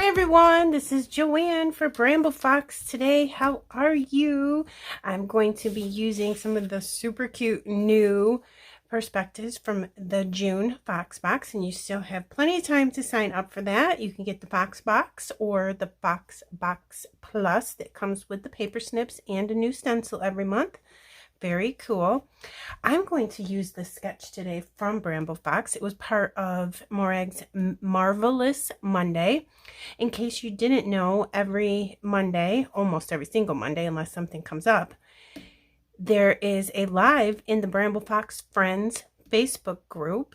everyone, this is Joanne for Bramble Fox today. How are you? I'm going to be using some of the super cute new perspectives from the June Fox Box, and you still have plenty of time to sign up for that. You can get the Fox Box or the Fox Box Plus that comes with the paper snips and a new stencil every month. Very cool. I'm going to use this sketch today from Bramble Fox. It was part of Morag's Marvelous Monday. In case you didn't know, every Monday, almost every single Monday, unless something comes up, there is a live in the Bramble Fox Friends Facebook group.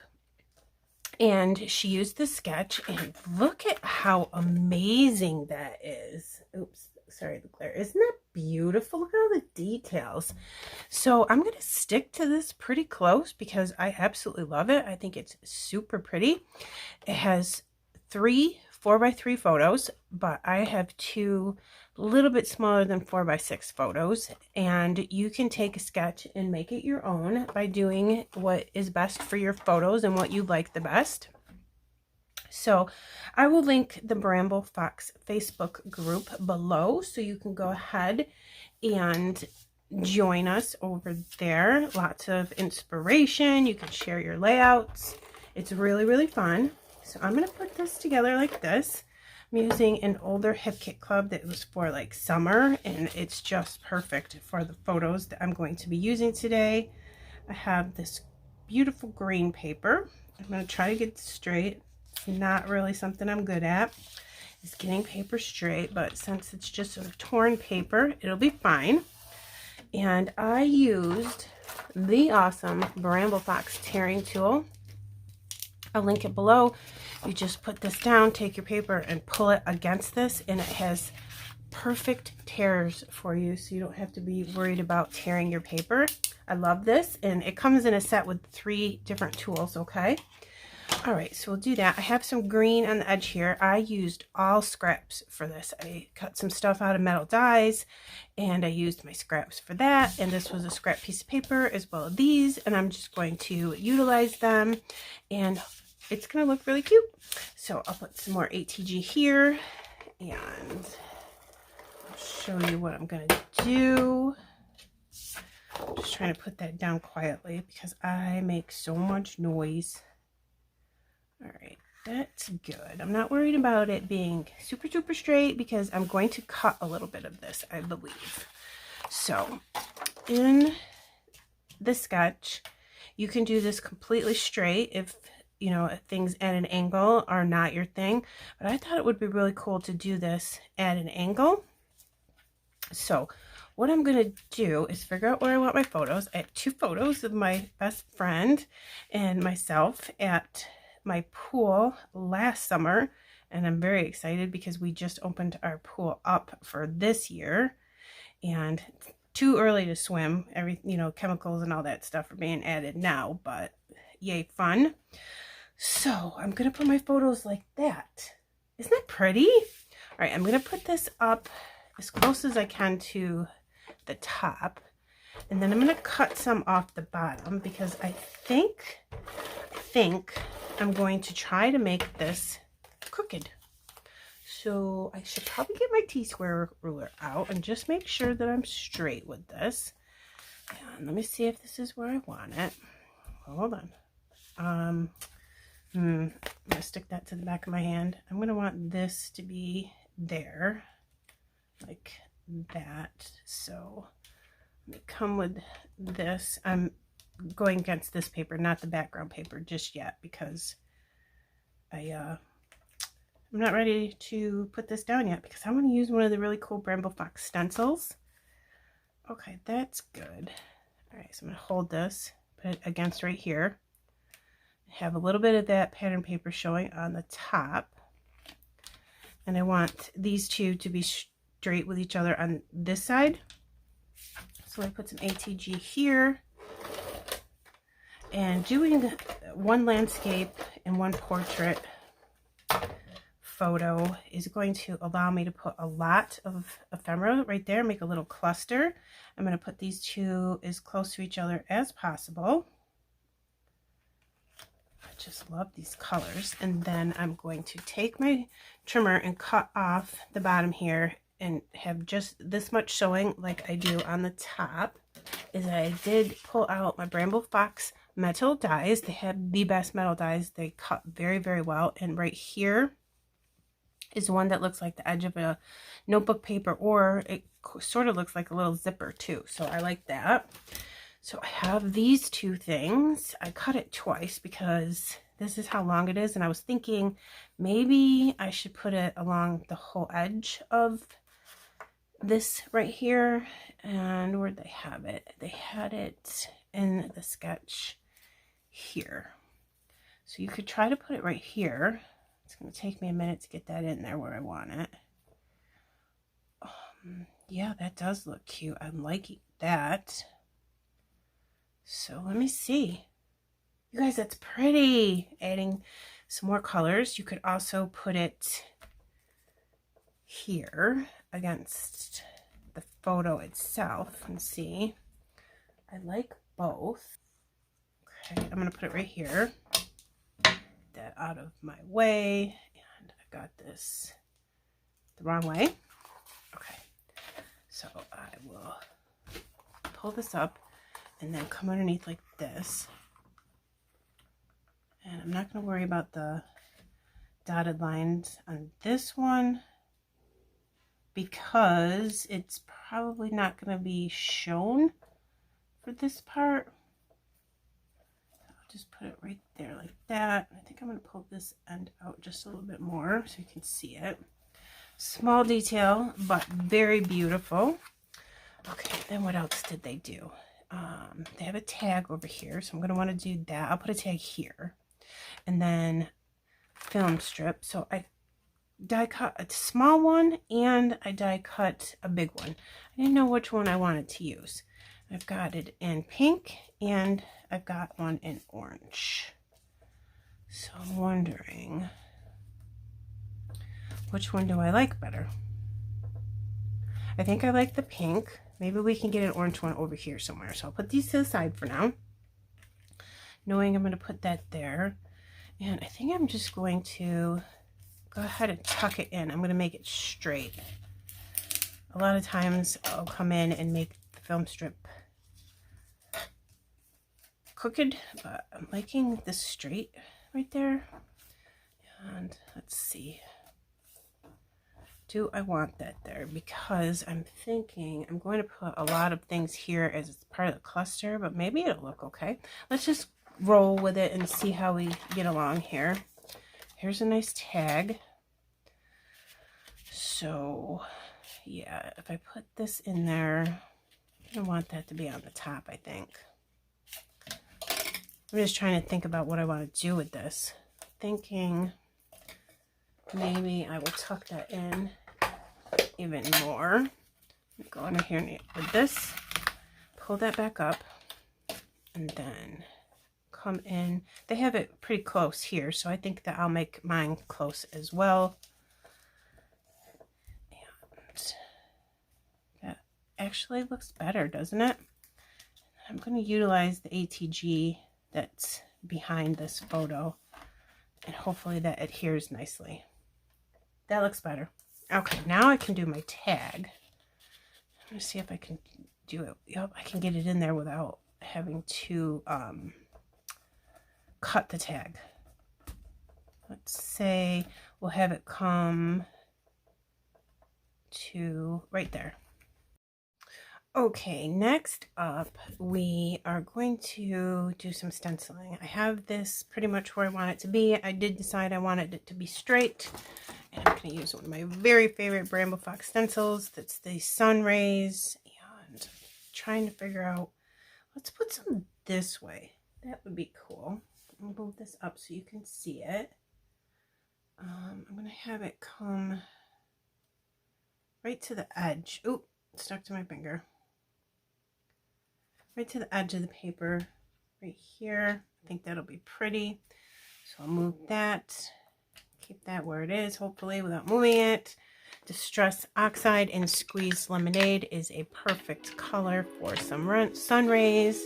And she used the sketch, and look at how amazing that is. Oops, sorry, the glare. Isn't that beautiful? Look at all the details. So I'm going to stick to this pretty close because I absolutely love it. I think it's super pretty. It has 3 4x3 photos, but I have 2 a little bit smaller than 4x6 photos, and you can take a sketch and make it your own by doing what is best for your photos and what you like the best. So I will link the Bramble Fox Facebook group below, so you can go ahead and join us over there. Lots of inspiration. You can share your layouts. It's really, really fun. So I'm going to put this together like this. I'm using an older Hip Kit Club that was for like summer, and it's just perfect for the photos that I'm going to be using today. I have this beautiful green paper. I'm going to try to get it straight. It's not really something I'm good at, is getting paper straight, but since it's just a torn paper, it'll be fine. And I used the awesome Bramble Fox tearing tool. I'll link it below. You just put this down, take your paper and pull it against this, and it has perfect tears for you, so you don't have to be worried about tearing your paper. I love this, and it comes in a set with 3 different tools, okay? All right, so we'll do that. I have some green on the edge here. I used all scraps for this. I cut some stuff out of metal dies, and I used my scraps for that. And this was a scrap piece of paper as well as these, and I'm just going to utilize them, and it's going to look really cute. So I'll put some more ATG here, and I'll show you what I'm going to do. I'm just trying to put that down quietly because I make so much noise. All right, that's good. I'm not worried about it being super, super straight because I'm going to cut a little bit of this, I believe. So in the sketch, you can do this completely straight if, you know, things at an angle are not your thing. But I thought it would be really cool to do this at an angle. So what I'm going to do is figure out where I want my photos. I have 2 photos of my best friend and myself at my pool last summer, and I'm very excited because we just opened our pool up for this year, and it's too early to swim. Chemicals and all that stuff are being added now, but yay fun. So I'm gonna put my photos like that. Isn't that pretty? All right, I'm gonna put this up as close as I can to the top, and then I'm gonna cut some off the bottom because I think I'm going to try to make this crooked. So I should probably get my T-square ruler out and just make sure that I'm straight with this. And let me see if this is where I want it. Hold on. I'm gonna stick that to the back of my hand. I'm gonna want this to be there, like that. So let me come with this. I'm going against this paper, not the background paper just yet, because I'm not ready to put this down yet because I want to use one of the really cool Bramble Fox stencils. Okay, that's good. All right, so I'm going to hold this, put it against right here. Have a little bit of that pattern paper showing on the top, and I want these 2 to be straight with each other on this side. So I put some ATG here. And doing 1 landscape and 1 portrait photo is going to allow me to put a lot of ephemera right there, make a little cluster. I'm going to put these 2 as close to each other as possible. just love these colors. And then I'm going to take my trimmer and cut off the bottom here and have just this much showing like I do on the top. Is I did pull out my Bramble Fox metal dies. They have the best metal dies. They cut very, very well. And right here is one that looks like the edge of a notebook paper, or it sort of looks like a little zipper too. So I like that. So I have these two things. I cut it twice because this is how long it is. And I was thinking maybe I should put it along the whole edge of this right here. And where'd they have it? They had it in the sketch here. So you could try to put it right here. It's going to take me a minute to get that in there where I want it. Yeah, that does look cute. I'm liking that. So let me see. You guys, that's pretty. Adding some more colors. You could also put it here against the photo itself and see. I like both. Okay, I'm going to put it right here. Get that out of my way. And I got this the wrong way. Okay, so I will pull this up and then come underneath like this. And I'm not going to worry about the dotted lines on this one because it's probably not going to be shown for this part. I'll just put it right there like that. I think I'm going to pull this end out just a little bit more so you can see it. Small detail, but very beautiful. Okay, then what else did they do? They have a tag over here, so I'm going to want to do that. I'll put a tag here. And then film strip. So I die cut a small one and I die cut a big one. I didn't know which one I wanted to use. I've got it in pink and I've got one in orange. So I'm wondering which one do I like better? I think I like the pink. Maybe we can get an orange one over here somewhere. So I'll put these to the side for now, knowing I'm going to put that there. And I think I'm just going to go ahead and tuck it in. I'm going to make it straight. A lot of times I'll come in and make the film strip crooked, but I'm liking this straight right there. And let's see. Do I want that there? Because I'm thinking I'm going to put a lot of things here as it's part of the cluster, but maybe it'll look okay. Let's just roll with it and see how we get along here. Here's a nice tag. So yeah, if I put this in there, I want that to be on the top, I think. I'm just trying to think about what I want to do with this. Thinking maybe I will tuck that in even more. Go under here with this, pull that back up, and then come in. They have it pretty close here, so I think that I'll make mine close as well. And that actually looks better, doesn't it? I'm going to utilize the ATG that's behind this photo, and hopefully that adheres nicely. That looks better. Okay, now I can do my tag. I'm going to see if I can do it. Yep, I can get it in there without having to cut the tag. Let's say we'll have it come to right there. Okay, next up we are going to do some stenciling. I have this pretty much where I want it to be. I did decide I wanted it to be straight, and I'm going to use one of my very favorite Bramble Fox stencils. That's the Sun Rays, and trying to figure out, let's put some this way. That would be cool. I'll move this up so you can see it. I'm going to have it come right to the edge. Oop, stuck to my finger. Right to the edge of the paper, right here. I think that'll be pretty. So I'll move that, keep that where it is, hopefully, without moving it. Distress Oxide and Squeezed Lemonade is a perfect color for some sun rays.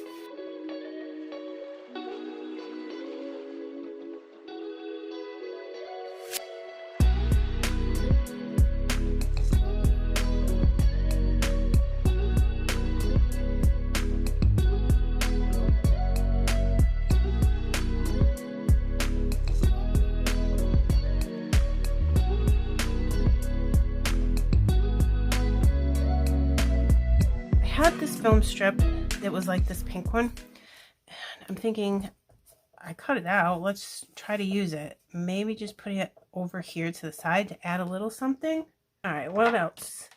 film strip that was like this pink one. And I'm thinking, I cut it out. Let's try to use it. Maybe just put it over here to the side to add a little something. All right, what else?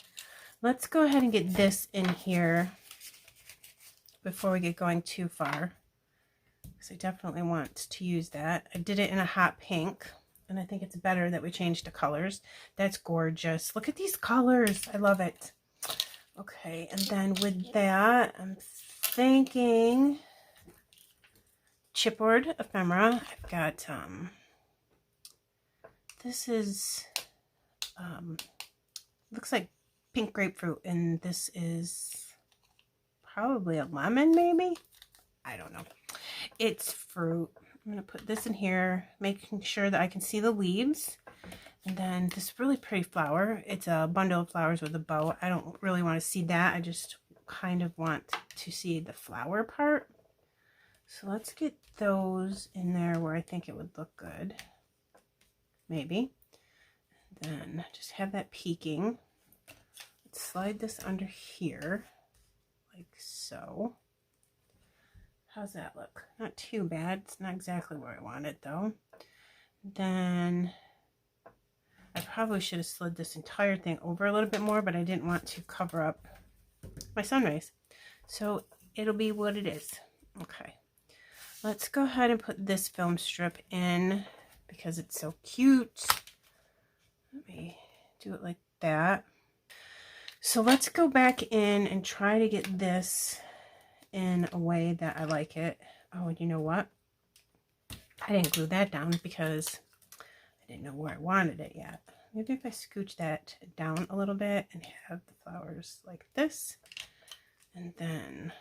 Let's go ahead and get this in here before we get going too far, because I definitely want to use that. I did it in a hot pink, and I think it's better that we change the colors. That's gorgeous. Look at these colors. I love it. Okay, and then with that, I'm thinking chipboard ephemera. I've got, this is, looks like pink grapefruit, and this is probably a lemon, maybe? I don't know. It's fruit. I'm going to put this in here, making sure that I can see the leaves. And then this really pretty flower. It's a bundle of flowers with a bow. I don't really want to see that. I just kind of want to see the flower part. So let's get those in there where I think it would look good. Maybe. Then just have that peeking. Let's slide this under here, like so. How's that look? Not too bad. It's not exactly where I want it though. Then I probably should have slid this entire thing over a little bit more, but I didn't want to cover up my sun rays. So it'll be what it is. Okay. Let's go ahead and put this film strip in because it's so cute. Let me do it like that. So let's go back in and try to get this in a way that I like it. Oh, and you know what? I didn't glue that down because I didn't know where I wanted it yet. Maybe if I scooch that down a little bit and have the flowers like this, and then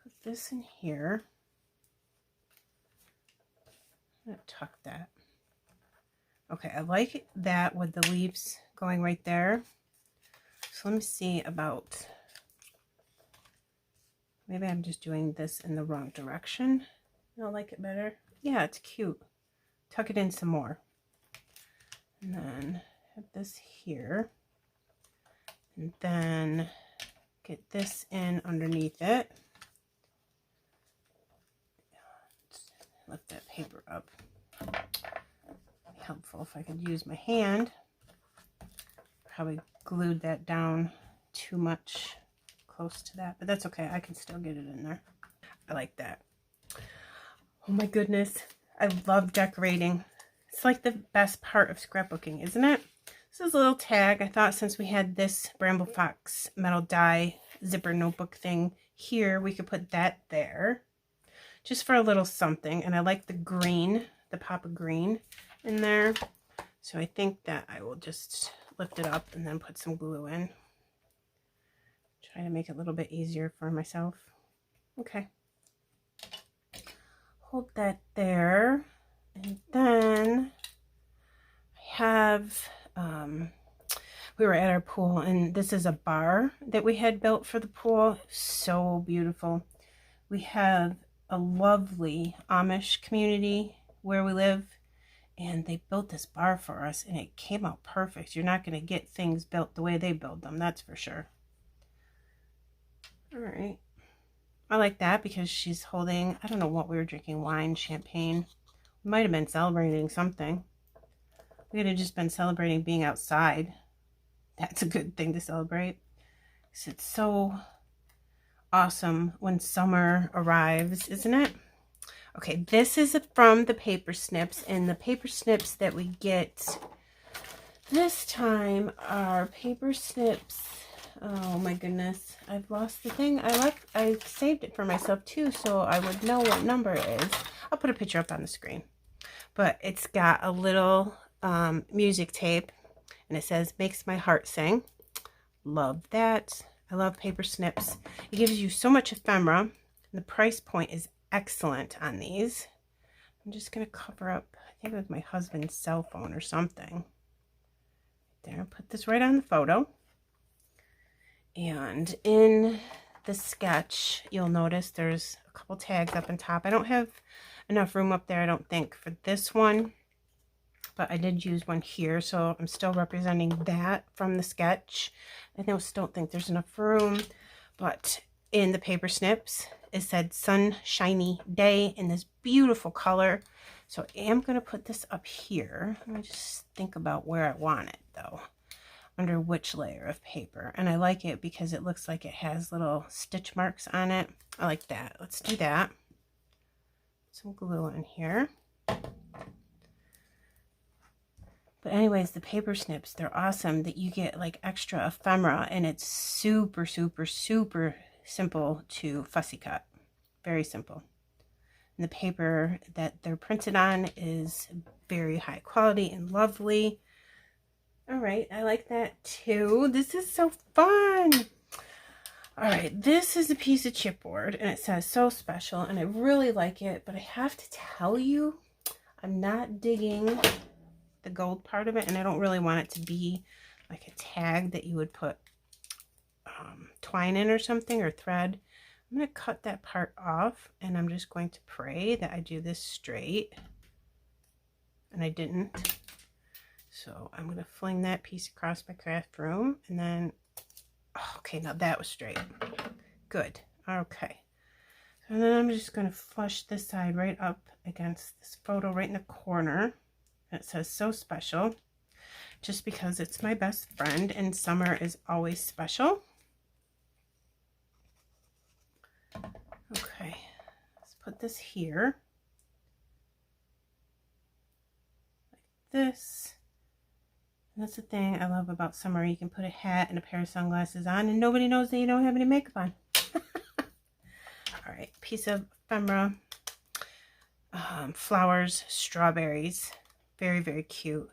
put this in here. I'm going to tuck that. Okay, I like that with the leaves going right there. So let me see about, maybe I'm just doing this in the wrong direction. I like it better. Yeah, it's cute. Tuck it in some more. And then have this here. And then get this in underneath it. Lift that paper up. Helpful if I could use my hand. Probably glued that down too much close to that, but that's okay. I can still get it in there. I like that. Oh my goodness. I love decorating. It's like the best part of scrapbooking, isn't it? This is a little tag. I thought since we had this Bramble Fox metal die zipper notebook thing here, we could put that there just for a little something. And I like the green, the pop of green in there. So I think that I will just lift it up and then put some glue in. Try to make it a little bit easier for myself. Okay. Hold that there. And then I have, we were at our pool, and this is a bar that we had built for the pool. So beautiful. We have a lovely Amish community where we live, and they built this bar for us, and it came out perfect. You're not going to get things built the way they build them, that's for sure. All right. I like that because she's holding, I don't know what we were drinking, wine, champagne. We might have been celebrating something. We could have just been celebrating being outside. That's a good thing to celebrate. It's so awesome when summer arrives, isn't it? Okay, this is from the paper snips, and the paper snips that we get this time are paper snips. Oh my goodness, I've lost the thing. I saved it for myself too, so I would know what number it is. I'll put a picture up on the screen. But it's got a little music tape, and it says, "Makes my heart sing." Love that. I love paper snips. It gives you so much ephemera, and the price point is excellent on these. I'm just going to cover up, I think it was my husband's cell phone or something. There, put this right on the photo. And in the sketch, you'll notice there's a couple tags up on top. I don't have enough room up there, I don't think, for this one. but I did use one here, so I'm still representing that from the sketch. I don't think there's enough room, but in the paper snips, it said sunshiny day in this beautiful color. So I am going to put this up here. Let me just think about where I want it though, under which layer of paper. And I like it because it looks like it has little stitch marks on it. I like that. Let's do that. Some glue in here. But anyways, the paper snips, they're awesome that you get like extra ephemera, and it's super, super, super simple to fussy cut. Very simple. And the paper that they're printed on is very high quality and lovely. All right, I like that too. This is so fun. All right, this is a piece of chipboard, and it says so special, and I really like it, but I have to tell you, I'm not digging the gold part of it, and I don't really want it to be like a tag that you would put twine in or something, or thread. I'm going to cut that part off, and I'm just going to pray that I do this straight, and I didn't. So I'm going to fling that piece across my craft room, and then, okay, now that was straight. Good. Okay. And then I'm just going to flush this side right up against this photo right in the corner. It says so special, just because it's my best friend and summer is always special. Okay, let's put this here like this. And that's the thing I love about summer. You can put a hat and a pair of sunglasses on and nobody knows that you don't have any makeup on. All right, piece of ephemera, flowers, strawberries. Very, very cute.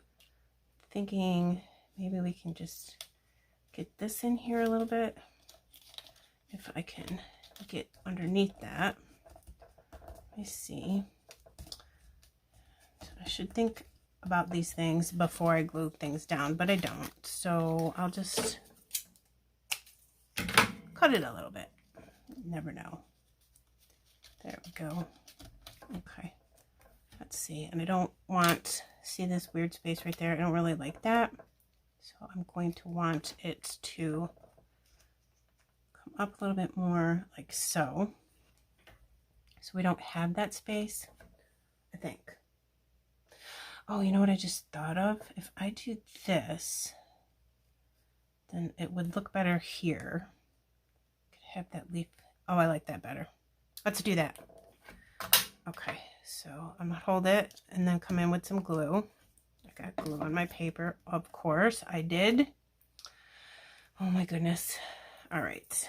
Thinking maybe we can just get this in here a little bit. If I can get underneath that. Let me see. So I should think about these things before I glue things down, but I don't. So I'll just cut it a little bit. Never know. There we go. Okay. Let's see. And I don't want, see this weird space right there? I don't really like that. So I'm going to want it to come up a little bit more like so. So we don't have that space, I think. Oh, you know what I just thought of? If I do this, then it would look better here. Could have that leaf. Oh, I like that better. Let's do that. Okay, so I'm gonna hold it and then come in with some glue. I got glue on my paper, of course. I did. Oh my goodness. All right.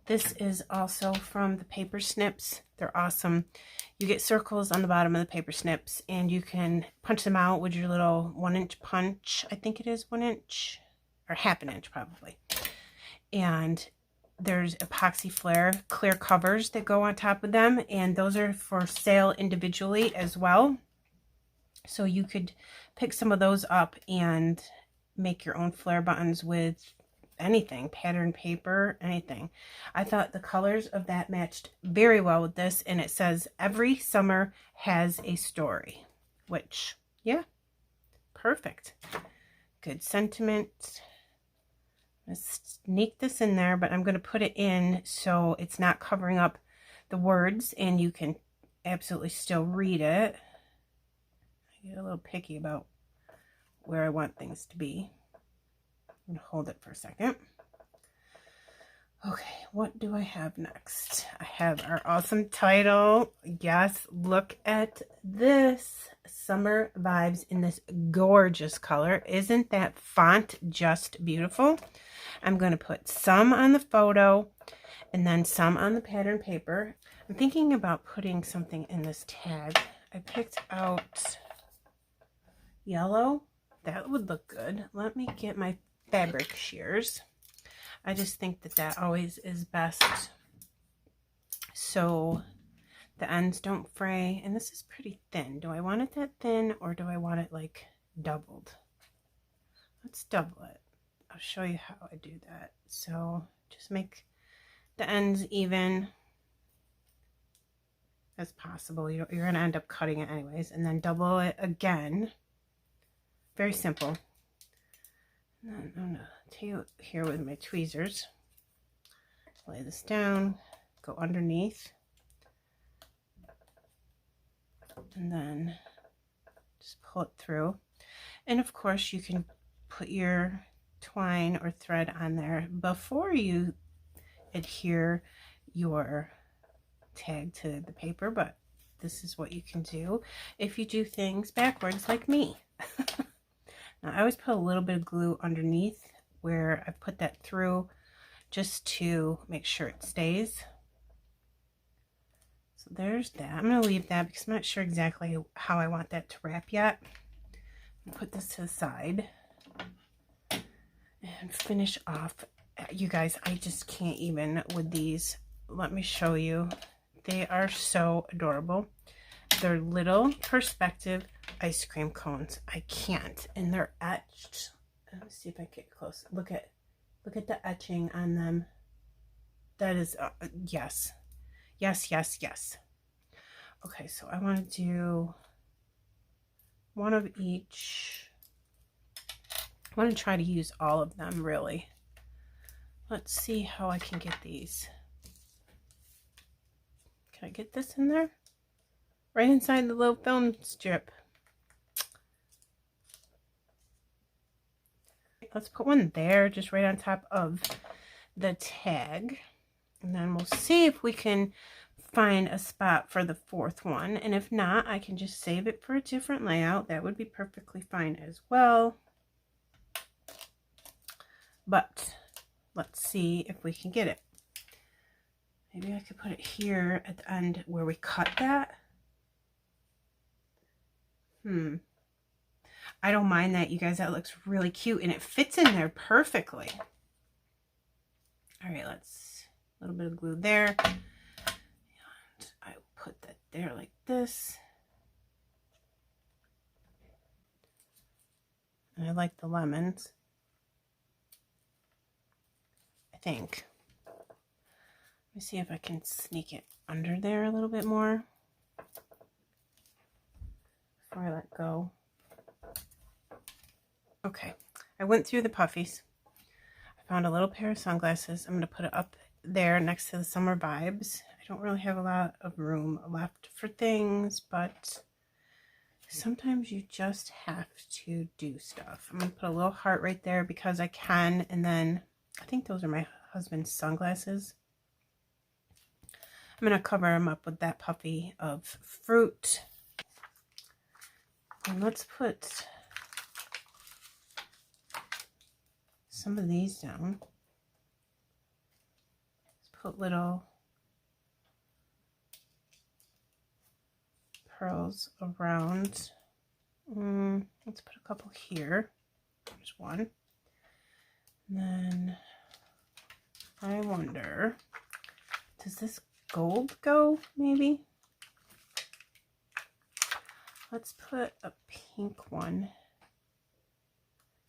This is also from the paper snips. They're awesome. You get circles on the bottom of the paper snips, and you can punch them out with your little 1-inch punch. I think it is 1 inch, or half an inch probably. And there's epoxy flare clear covers that go on top of them, and those are for sale individually as well. So you could pick some of those up and make your own flare buttons with anything, pattern paper, anything. I thought the colors of that matched very well with this, and it says every summer has a story, which, yeah, perfect. Good sentiment. Let's sneak this in there, but I'm going to put it in so it's not covering up the words and you can absolutely still read it. I get a little picky about where I want things to be. I'm going to hold it for a second. Okay, what do I have next? I have our awesome title. Yes, look at this. Summer vibes in this gorgeous color. Isn't that font just beautiful? I'm going to put some on the photo and then some on the pattern paper. I'm thinking about putting something in this tag. I picked out yellow. That would look good. Let me get my fabric shears. I just think that that always is best so the ends don't fray. And this is pretty thin. Do I want it that thin, or do I want it like doubled? Let's double it. I'll show you how I do that. So just make the ends even as possible. You're going to end up cutting it anyways, and then double it again. Very simple. And then I'm going to take here with my tweezers. Lay this down, go underneath, and then just pull it through. And of course you can put your twine or thread on there before you adhere your tag to the paper, but this is what you can do if you do things backwards like me. Now I always put a little bit of glue underneath where I put that through, just to make sure it stays. So there's that. I'm going to leave that because I'm not sure exactly how I want that to wrap yet. Put this to the side and finish off. You guys, I just can't even with these. Let me show you. They are so adorable. They're little perspective ice cream cones. I can't. And they're etched. Let's see if I get close. Look at the etching on them. That is, yes. Yes, yes, yes. Okay, so I want to do one of each. I want to try to use all of them, really. Let's see how I can get these. Can I get this in there? Right inside the little film strip. Let's put one there, just right on top of the tag. And then we'll see if we can find a spot for the fourth one. And if not, I can just save it for a different layout. That would be perfectly fine as well. But let's see if we can get it. Maybe I could put it here at the end where we cut that. I don't mind that, you guys. That looks really cute and it fits in there perfectly. All right, let's a little bit of glue there. And I will put that there like this. And I like the lemons, I think. Let me see if I can sneak it under there a little bit more before I let go. Okay, I went through the puffies. I found a little pair of sunglasses. I'm going to put it up there next to the Summer Vibes. I don't really have a lot of room left for things, but sometimes you just have to do stuff. I'm going to put a little heart right there because I can, and then I think those are my husband's sunglasses. I'm going to cover them up with that puffy of fruit. And let's put some of these down. Let's put little pearls around. Let's put a couple here. There's one. And then I wonder, does this gold go maybe? Let's put a pink one.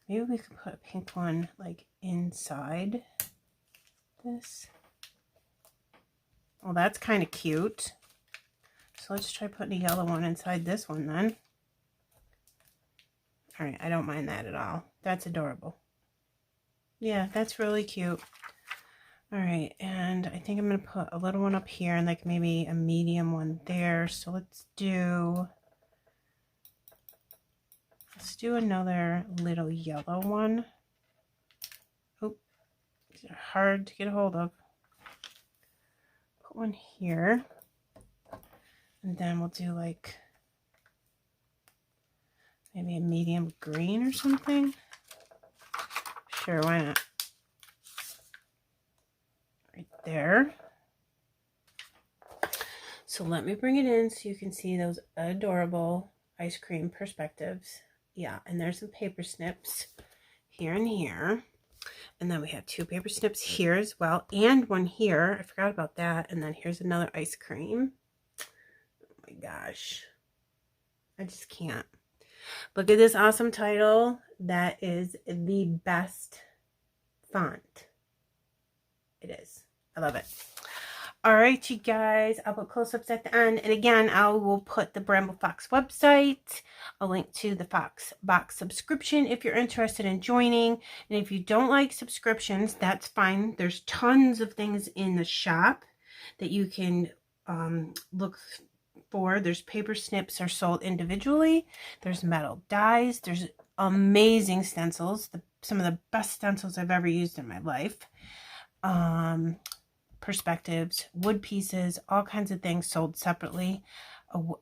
Maybe we could put a pink one like inside this. Well, that's kind of cute. So let's try putting a yellow one inside this one then. All right, I don't mind that at all. That's adorable. Yeah, that's really cute. All right, and I think I'm going to put a little one up here and like maybe a medium one there. So let's do another little yellow one. Oh, these are hard to get a hold of. Put one here. And then we'll do like maybe a medium green or something. Sure, why not? Right there. So let me bring it in so you can see those adorable ice cream perspectives. Yeah, and there's some paper snips here and here. And then we have two paper snips here as well, and one here. I forgot about that. And then here's another ice cream. Oh my gosh. I just can't. Look at this awesome title. That is the best font. It is. I love it. All right, you guys, I'll put close-ups at the end. And again, I will put the Bramble Fox website, a link to the Fox Box subscription if you're interested in joining. And if you don't like subscriptions, that's fine. There's tons of things in the shop that you can look for. There's paper snips are sold individually. There's metal dies. There's amazing stencils. Some of the best stencils I've ever used in my life. Perspectives, wood pieces, all kinds of things sold separately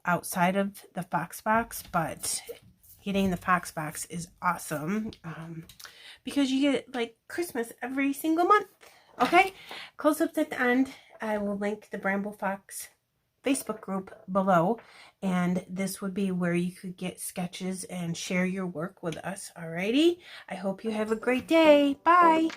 outside of the Fox Box, but getting the Fox Box is awesome because you get like Christmas every single month. Okay, close-ups at the end. I will link the Bramble Fox Facebook group below, and this would be where you could get sketches and share your work with us. Alrighty, I hope you have a great day. Bye.